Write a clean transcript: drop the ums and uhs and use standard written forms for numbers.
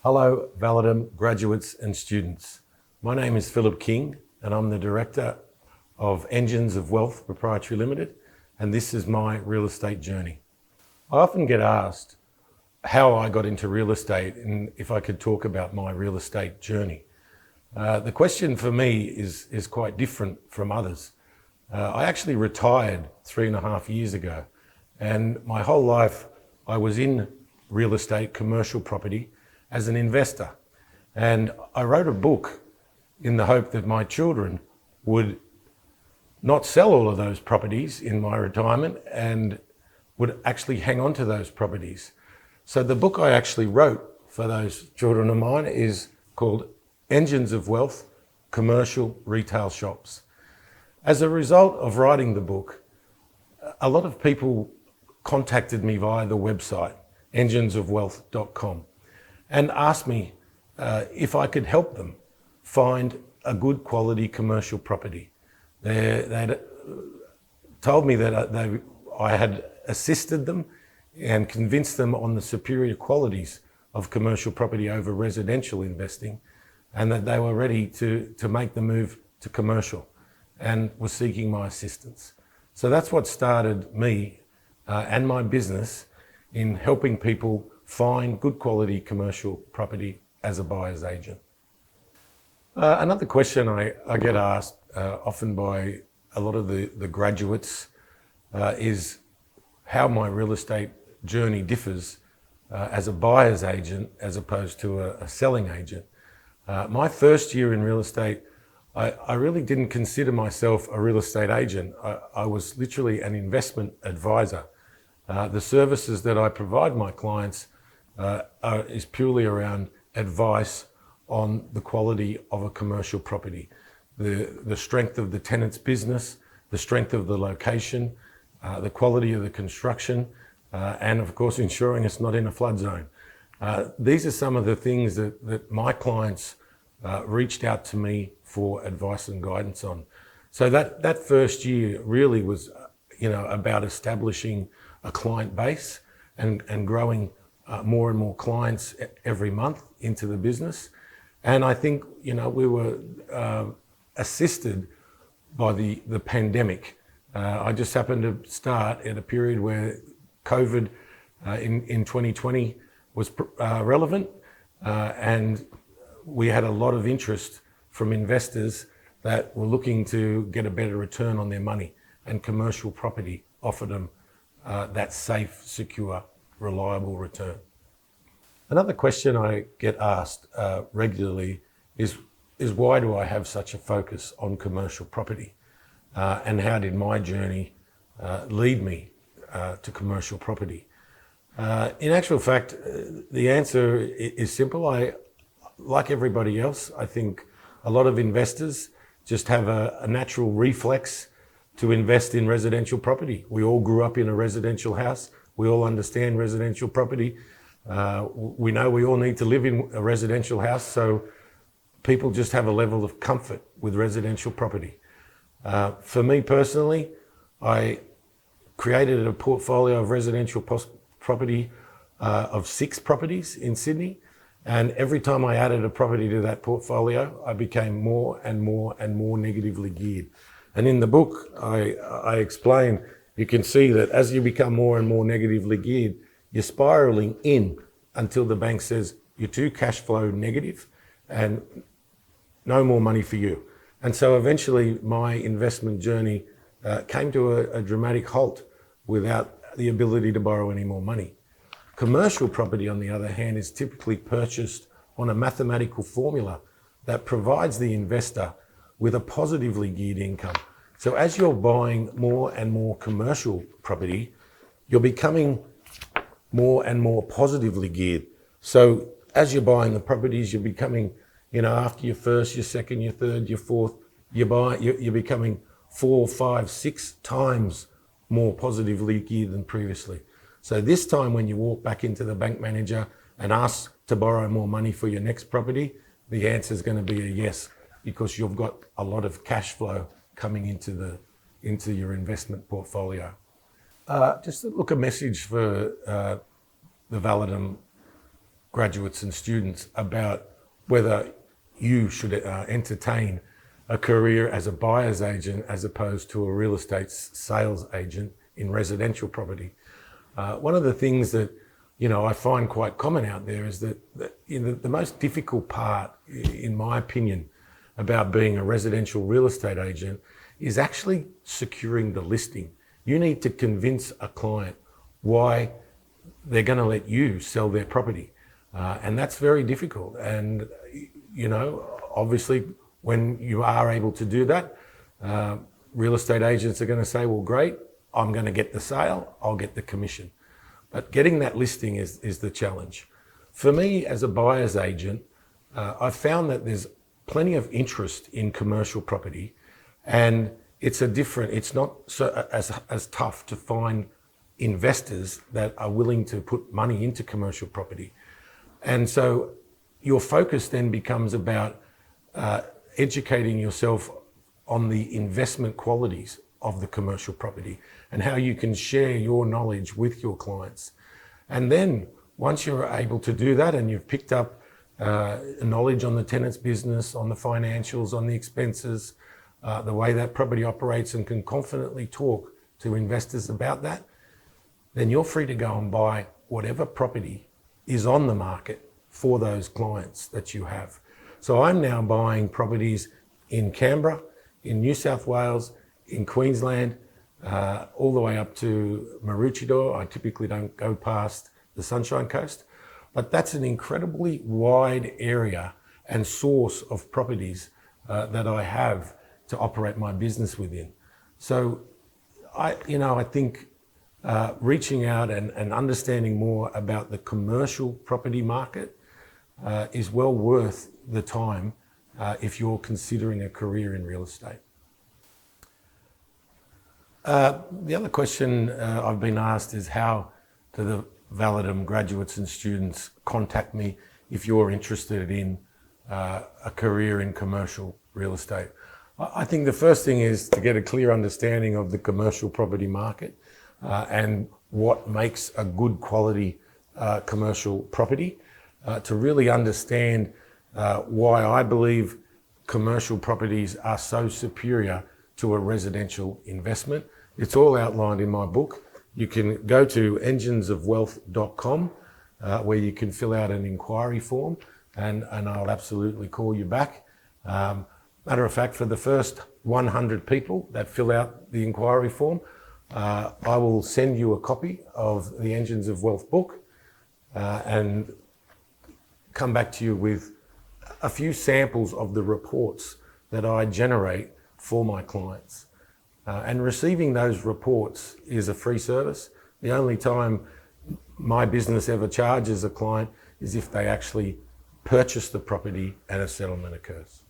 Hello, Validum graduates and students. My name is Phillip King and I'm the Director of Engines of Wealth Proprietary Limited, and this is my real estate journey. I often get asked how I got into real estate and if I could talk about my real estate journey. The question for me is quite different from others. I actually retired 3.5 years ago, and my whole life I was in real estate, commercial property, as an investor. And I wrote a book in the hope that my children would not sell all of those properties in my retirement and would actually hang on to those properties. So the book I actually wrote for those children of mine is called Engines of Wealth, Commercial Retail Shops. As a result of writing the book, a lot of people contacted me via the website, enginesofwealth.com, and asked me if I could help them find a good quality commercial property. They told me that I had assisted them and convinced them on the superior qualities of commercial property over residential investing, and that they were ready to make the move to commercial and were seeking my assistance. So that's what started me and my business in helping people find good quality commercial property as a buyer's agent. Another question I get asked often by a lot of the graduates is how my real estate journey differs as a buyer's agent as opposed to a selling agent. My first year in real estate, I really didn't consider myself a real estate agent. I was literally an investment advisor. The services that I provide my clients is purely around advice on the quality of a commercial property, the strength of the tenant's business, the strength of the location, the quality of the construction, and of course ensuring it's not in a flood zone. These are some of the things that my clients reached out to me for advice and guidance on. So that first year really was about establishing a client base and growing more and more clients every month into the business. And I think we were assisted by the pandemic. I just happened to start at a period where COVID in 2020 was relevant, and we had a lot of interest from investors that were looking to get a better return on their money, and commercial property offered them that safe, secure, reliable return. Another question I get asked regularly is why do I have such a focus on commercial property? And how did my journey lead me to commercial property? In actual fact, the answer is simple. Like everybody else, I think a lot of investors just have a natural reflex to invest in residential property. We all grew up in a residential house. We all understand residential property. We know we all need to live in a residential house, so people just have a level of comfort with residential property. For me personally, I created a portfolio of residential property of 6 properties in Sydney. And every time I added a property to that portfolio, I became more and more and more negatively geared. And in the book, I explain, you can see that as you become more and more negatively geared, you're spiraling in until the bank says you're too cash flow negative and no more money for you. And so eventually my investment journey came to a dramatic halt without the ability to borrow any more money. Commercial property, on the other hand, is typically purchased on a mathematical formula that provides the investor with a positively geared income. So as you're buying more and more commercial property, you're becoming more and more positively geared. So as you're buying the properties, you're becoming, after your first, your second, your third, your fourth, you're becoming 4, 5, 6 times more positively geared than previously. So this time when you walk back into the bank manager and ask to borrow more money for your next property, the answer is going to be a yes, because you've got a lot of cash flow coming into your investment portfolio. Just a message for the Validum graduates and students about whether you should entertain a career as a buyer's agent as opposed to a real estate sales agent in residential property. One of the things that I find quite common out there is that the most difficult part, in my opinion, about being a residential real estate agent is actually securing the listing. You need to convince a client why they're going to let you sell their property. And that's very difficult. And, obviously, when you are able to do that, real estate agents are going to say, well, great, I'm going to get the sale, I'll get the commission. But getting that listing is the challenge. For me, as a buyer's agent, I've found that there's plenty of interest in commercial property, and it's not so as tough to find investors that are willing to put money into commercial property. And so your focus then becomes about educating yourself on the investment qualities of the commercial property and how you can share your knowledge with your clients. And then once you're able to do that and you've picked up knowledge on the tenant's business, on the financials, on the expenses, the way that property operates, and can confidently talk to investors about that, then you're free to go and buy whatever property is on the market for those clients that you have. So I'm now buying properties in Canberra, in New South Wales, in Queensland, all the way up to Maroochydore. I typically don't go past the Sunshine Coast, but that's an incredibly wide area and source of properties that I have to operate my business within. So I think reaching out and understanding more about the commercial property market is well worth the time if you're considering a career in real estate. The other question I've been asked is, how do the Validum graduates and students contact me if you're interested in a career in commercial real estate? I think the first thing is to get a clear understanding of the commercial property market and what makes a good quality commercial property, to really understand why I believe commercial properties are so superior to a residential investment. It's all outlined in my book. You can go to enginesofwealth.com where you can fill out an inquiry form, and I'll absolutely call you back. Matter of fact, for the first 100 people that fill out the inquiry form, I will send you a copy of the Engines of Wealth book and come back to you with a few samples of the reports that I generate for my clients. And receiving those reports is a free service. The only time my business ever charges a client is if they actually purchase the property and a settlement occurs.